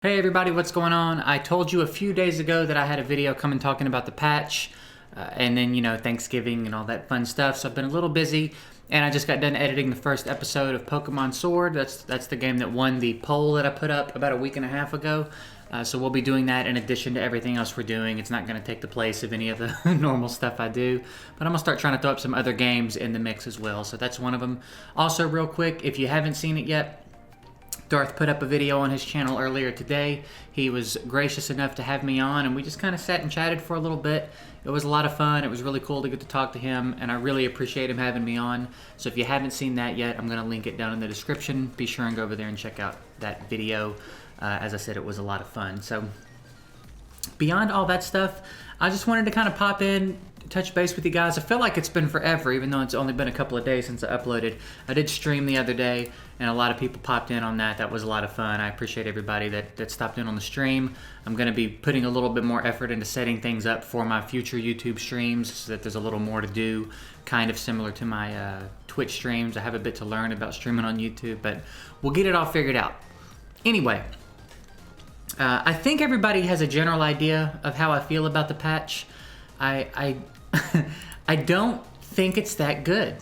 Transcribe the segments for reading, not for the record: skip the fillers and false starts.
Hey everybody, what's going on? I told you a few days ago that I had a video coming talking about the patch, and then, Thanksgiving and all that fun stuff, so I've been a little busy, and I just got done editing the first episode of Pokemon Sword. That's the game that won the poll that I put up about a week and a half ago, so we'll be doing that in addition to everything else we're doing. It's not going to take the place of any of the normal stuff I do, but I'm going to start trying to throw up some other games in the mix as well, so that's one of them. Also, real quick, if you haven't seen it yet, Darth put up a video on his channel earlier today. He was gracious enough to have me on, and we just kind of sat and chatted for a little bit. It was a lot of fun. It was really cool to get to talk to him, and I really appreciate him having me on. So if you haven't seen that yet, I'm going to link it down in the description. Be sure and go over there and check out that video. As I said, it was a lot of fun. So beyond all that stuff, I just wanted to kind of pop in, touch base with you guys. I feel like it's been forever, even though it's only been a couple of days since I uploaded. I did stream the other day, and a lot of people popped in on that. That was a lot of fun. I appreciate everybody that stopped in on the stream. I'm going to be putting a little bit more effort into setting things up for my future YouTube streams so that there's a little more to do, kind of similar to my Twitch streams. I have a bit to learn about streaming on YouTube, but we'll get it all figured out. Anyway, I think everybody has a general idea of how I feel about the patch. I I don't think it's that good.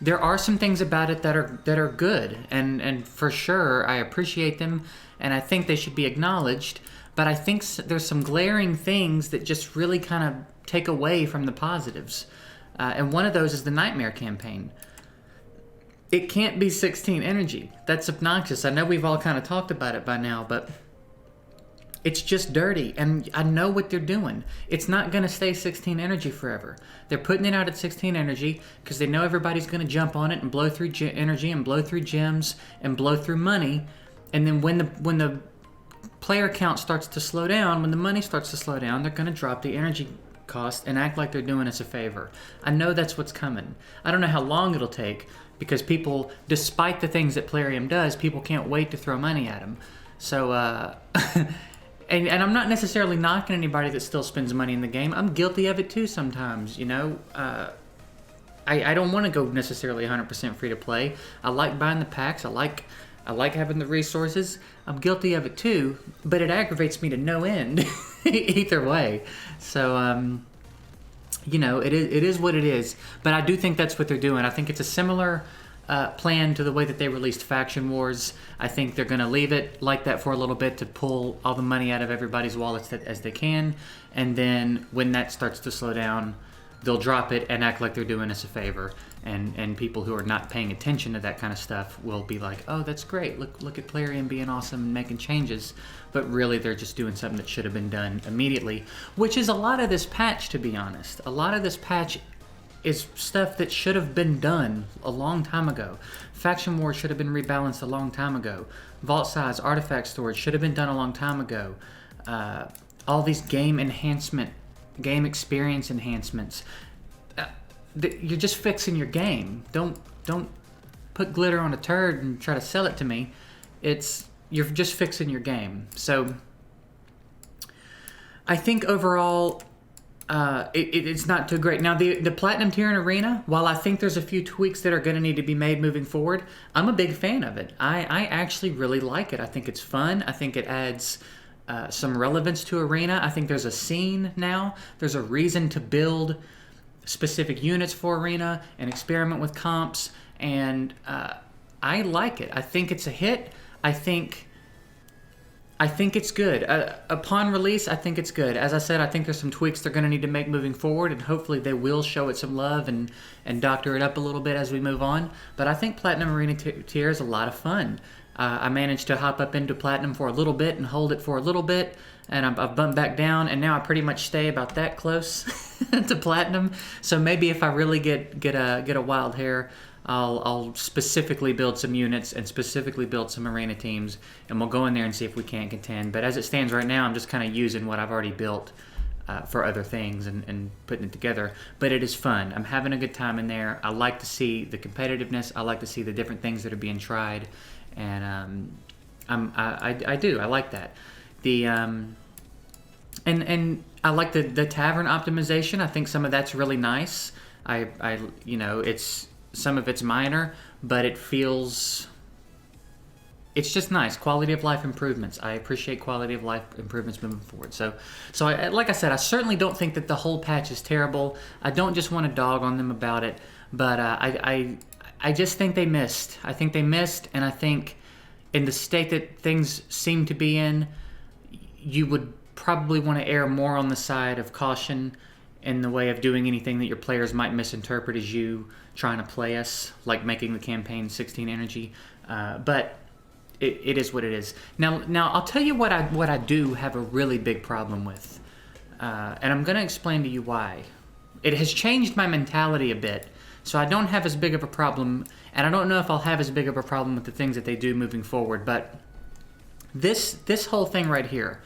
There are some things about it that are good, and for sure I appreciate them, and I think they should be acknowledged. But I think there's some glaring things that just really kind of take away from the positives, and one of those is the Nightmare campaign. It can't be 16 energy. That's obnoxious. I know we've all kind of talked about it by now, but it's just dirty, and I know what they're doing. It's not going to stay 16 energy forever. They're putting it out at 16 energy because they know everybody's going to jump on it and blow through energy and blow through gems and blow through money. And then when the player count starts to slow down, when the money starts to slow down, they're going to drop the energy cost and act like they're doing us a favor. I know that's what's coming. I don't know how long it'll take because people, despite the things that Plarium does, people can't wait to throw money at them. So, And I'm not necessarily knocking anybody that still spends money in the game. I'm guilty of it too sometimes, I don't want to go necessarily 100% free to play. I like buying the packs. I like having the resources. I'm guilty of it too, but it aggravates me to no end either way. So, it is what it is. But I do think that's what they're doing. I think it's a similar plan to the way that they released Faction Wars. I think they're going to leave it like that for a little bit to pull all the money out of everybody's wallets as they can, and then when that starts to slow down, they'll drop it and act like they're doing us a favor, and people who are not paying attention to that kind of stuff will be like, oh, that's great, look at Plarium being awesome and making changes, but really they're just doing something that should have been done immediately, which is a lot of this patch, to be honest. A lot of this patch is stuff that should have been done a long time ago. Faction Wars should have been rebalanced a long time ago. Vault size, artifact storage should have been done a long time ago. All these game experience enhancements. You're just fixing your game. Don't put glitter on a turd and try to sell it to me. You're just fixing your game. So I think overall, it's not too great. Now, the Platinum tier in Arena, while I think there's a few tweaks that are going to need to be made moving forward, I'm a big fan of it. I actually really like it. I think it's fun. I think it adds some relevance to Arena. I think there's a scene now. There's a reason to build specific units for Arena and experiment with comps, and I like it. I think it's a hit. I think it's good. Upon release, I think it's good. As I said, I think there's some tweaks they're going to need to make moving forward, and hopefully they will show it some love and doctor it up a little bit as we move on. But I think Platinum Arena tier is a lot of fun. I managed to hop up into Platinum for a little bit and hold it for a little bit, and I've bumped back down, and now I pretty much stay about that close to Platinum. So maybe if I really get a wild hair, I'll specifically build some units and specifically build some arena teams, and we'll go in there and see if we can't contend. But as it stands right now, I'm just kind of using what I've already built for other things and putting it together. But it is fun. I'm having a good time in there. I like to see the competitiveness. I like to see the different things that are being tried, and I do. I like that. And I like the tavern optimization. I think some of that's really nice. It's some of it's minor, but it feels it's just nice. Quality of life improvements. I appreciate quality of life improvements moving forward. So like I said, I certainly don't think that the whole patch is terrible. I don't just want to dog on them about it, but I just think they missed. I think they missed, and I think in the state that things seem to be in, you would probably want to err more on the side of caution in the way of doing anything that your players might misinterpret as you trying to play us, like making the campaign 16 energy. But it is what it is. Now I'll tell you what I do have a really big problem with, and I'm going to explain to you why. It has changed my mentality a bit, so I don't have as big of a problem, and I don't know if I'll have as big of a problem with the things that they do moving forward. But this whole thing right here,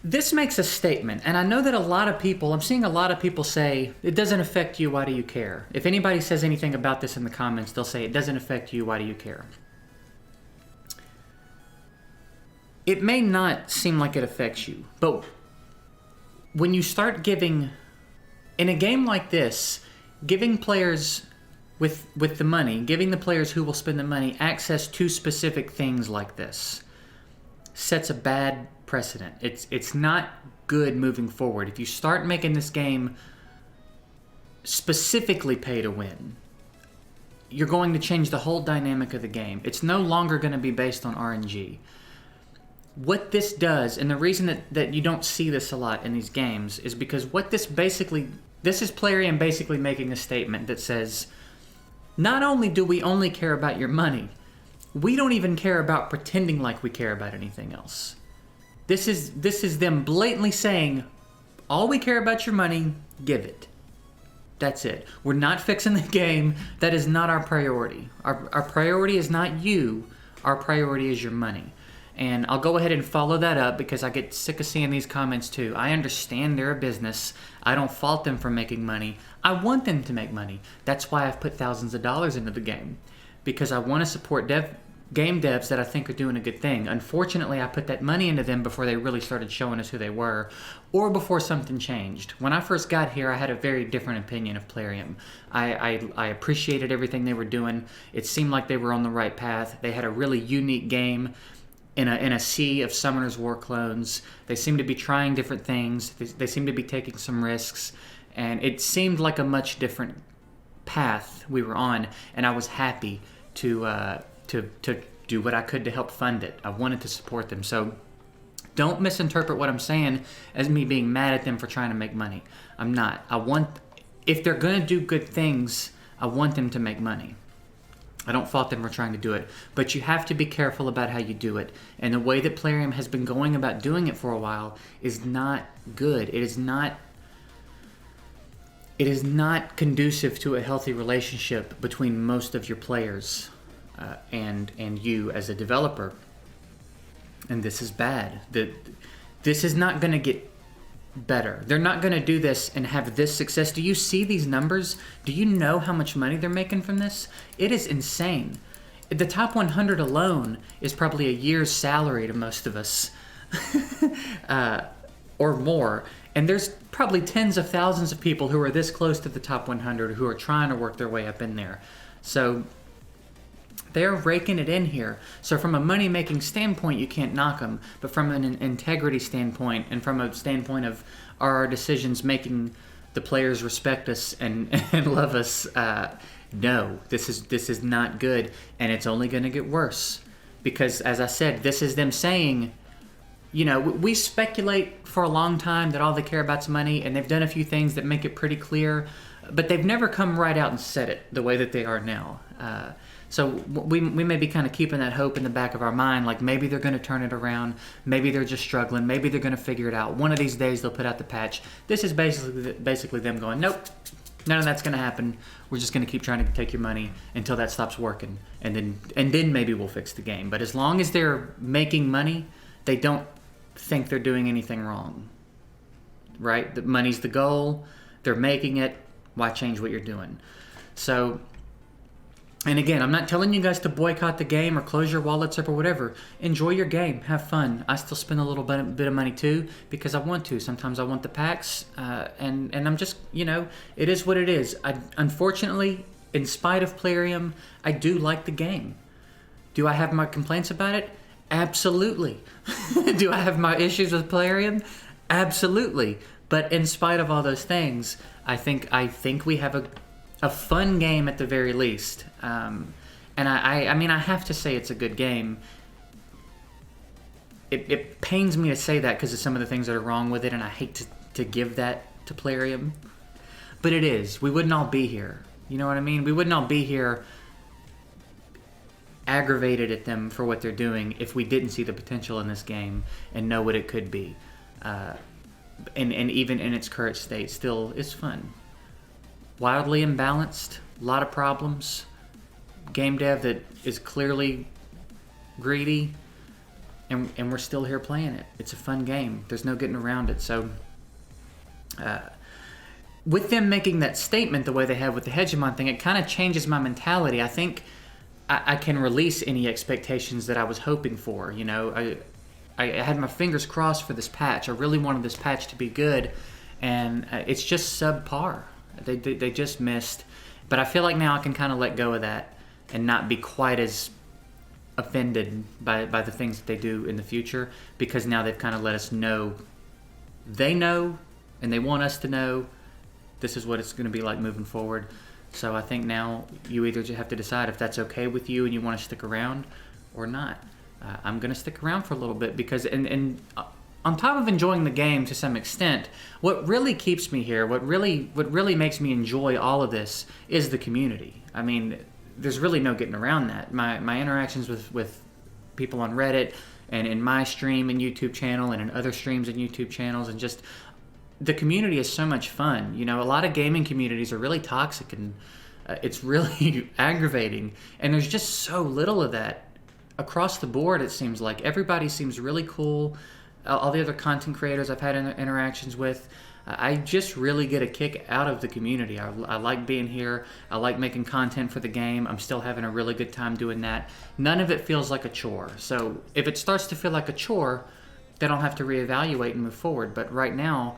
this makes a statement, and I know that I'm seeing a lot of people say, it doesn't affect you, why do you care? If anybody says anything about this in the comments, they'll say, it doesn't affect you, why do you care? It may not seem like it affects you, but when you start giving, in a game like this, giving players with the money, giving the players who will spend the money access to specific things like this, sets a bad precedent. It's not good moving forward. If you start making this game specifically pay to win, you're going to change the whole dynamic of the game. It's no longer going to be based on RNG. What this does, and the reason that you don't see this a lot in these games, is because what this is Plarium basically making a statement that says, not only do we only care about your money, we don't even care about pretending like we care about anything else. This is them blatantly saying, all we care about your money, give it. That's it. We're not fixing the game. That is not our priority. Our priority is not you. Our priority is your money. And I'll go ahead and follow that up because I get sick of seeing these comments too. I understand they're a business. I don't fault them for making money. I want them to make money. That's why I've put thousands of dollars into the game, because I want to support game devs that I think are doing a good thing. Unfortunately, I put that money into them before they really started showing us who they were, or before something changed. When I first got here, I had a very different opinion of Plarium. I appreciated everything they were doing. It seemed like they were on the right path. They had a really unique game in a sea of Summoner's War clones. They seemed to be trying different things. They seemed to be taking some risks, and it seemed like a much different path we were on, and I was happy to do what I could to help fund it. I wanted to support them. So don't misinterpret what I'm saying as me being mad at them for trying to make money. I'm not. If they're going to do good things, I want them to make money. I don't fault them for trying to do it. But you have to be careful about how you do it. And the way that Plarium has been going about doing it for a while is not good. It is not conducive to a healthy relationship between most of your players and you as a developer. And this is bad. This is not going to get better. They're not going to do this and have this success. Do you see these numbers? Do you know how much money they're making from this? It is insane. The top 100 alone is probably a year's salary to most of us. Or more. And there's probably tens of thousands of people who are this close to the top 100 who are trying to work their way up in there. So they're raking it in here. So from a money-making standpoint, you can't knock them. But from an integrity standpoint, and from a standpoint of, are our decisions making the players respect us and love us? No, this is not good, and it's only going to get worse. Because, as I said, this is them saying, you know, we speculate for a long time that all they care about is money, and they've done a few things that make it pretty clear, but they've never come right out and said it the way that they are now. So we may be kind of keeping that hope in the back of our mind, like maybe they're going to turn it around, maybe they're just struggling, maybe they're going to figure it out. One of these days they'll put out the patch. This is basically them going, nope, none of that's going to happen. We're just going to keep trying to take your money until that stops working, and then maybe we'll fix the game. But as long as they're making money, they don't think they're doing anything wrong, right? The money's the goal. They're making it. Why change what you're doing? So, and again, I'm not telling you guys to boycott the game or close your wallets up or whatever. Enjoy your game. Have fun. I still spend a little bit of money too because I want to. Sometimes I want the packs, and I'm just, you know, it is what it is. Unfortunately, in spite of Plarium, I do like the game. Do I have my complaints about it? Absolutely. Do I have my issues with Plarium? Absolutely. But in spite of all those things, I think we have a fun game at the very least. And I mean, I have to say it's a good game. It pains me to say that because of some of the things that are wrong with it, and I hate to give that to Plarium. But it is. We wouldn't all be here. You know what I mean? We wouldn't all be here aggravated at them for what they're doing if we didn't see the potential in this game and know what it could be. And even in its current state, still, it's fun. Wildly imbalanced, a lot of problems. Game dev that is clearly greedy, and we're still here playing it. It's a fun game. There's no getting around it. So, with them making that statement the way they have with the Hegemon thing, it kind of changes my mentality. I think I can release any expectations that I was hoping for. You know, I had my fingers crossed for this patch. I really wanted this patch to be good, and it's just subpar. They just missed. But I feel like now I can kind of let go of that and not be quite as offended by the things that they do in the future, because now they've kind of let us know. They know, and they want us to know this is what it's going to be like moving forward. So I think now you either just have to decide if that's okay with you and you want to stick around or not. I'm going to stick around for a little bit because, and on top of enjoying the game to some extent, what really keeps me here, what really makes me enjoy all of this is the community. I mean, there's really no getting around that. My interactions with people on Reddit and in my stream and YouTube channel and in other streams and YouTube channels, and just the community is so much fun. You know, a lot of gaming communities are really toxic, and it's really aggravating, and there's just so little of that across the board. It seems like everybody seems really cool. All the other content creators I've had interactions with, I just really get a kick out of the community. I like being here. I like making content for the game. I'm still having a really good time doing that. None of it feels like a chore. So if it starts to feel like a chore, then I'll have to reevaluate and move forward. But right now,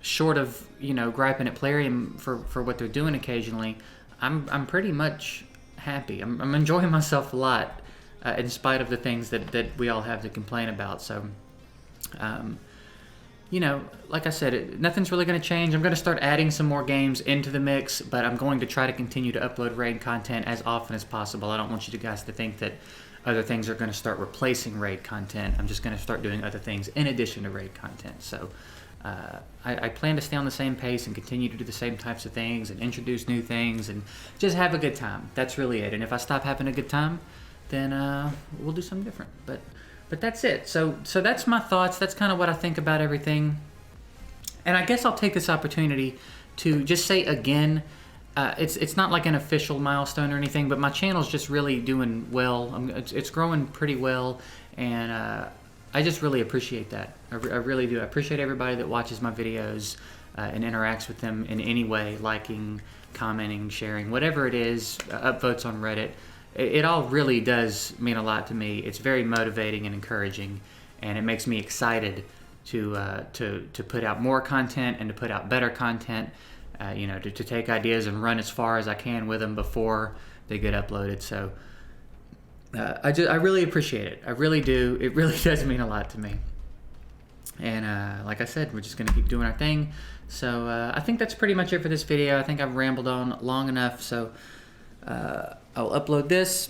short of, you know, griping at Plarium for what they're doing occasionally, I'm pretty much happy. I'm enjoying myself a lot, in spite of the things that we all have to complain about. So, you know, like I said, nothing's really going to change. I'm going to start adding some more games into the mix, but I'm going to try to continue to upload raid content as often as possible. I don't want you guys to think that other things are going to start replacing raid content. I'm just going to start doing other things in addition to raid content. So I plan to stay on the same pace and continue to do the same types of things and introduce new things and just have a good time. That's really it. And if I stop having a good time, then we'll do something different. But that's it. So that's my thoughts. That's kind of what I think about everything. And I guess I'll take this opportunity to just say again, it's not like an official milestone or anything, but my channel's just really doing well. It's growing pretty well, and I just really appreciate that. I really do. I appreciate everybody that watches my videos and interacts with them in any way, liking, commenting, sharing, whatever it is, upvotes on Reddit. It all really does mean a lot to me. It's very motivating and encouraging, and it makes me excited to put out more content and to put out better content. You know, to take ideas and run as far as I can with them before they get uploaded. So I really appreciate it. I really do. It really does mean a lot to me. And like I said, we're just going to keep doing our thing. So I think that's pretty much it for this video. I think I've rambled on long enough. So I'll upload this,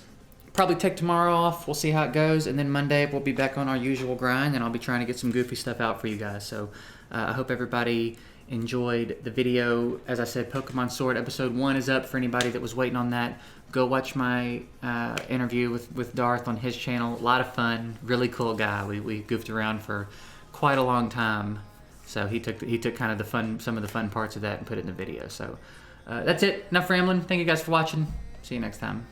probably take tomorrow off. We'll see how it goes. And then Monday we'll be back on our usual grind, and I'll be trying to get some goofy stuff out for you guys. So I hope everybody enjoyed the video. As I said, Pokemon Sword Episode 1 is up for anybody that was waiting on that. Go watch my interview with Darth on his channel. A lot of fun. Really cool guy. We goofed around for quite a long time. So he took kind of some of the fun parts of that and put it in the video. So that's it. Enough rambling. Thank you guys for watching. See you next time.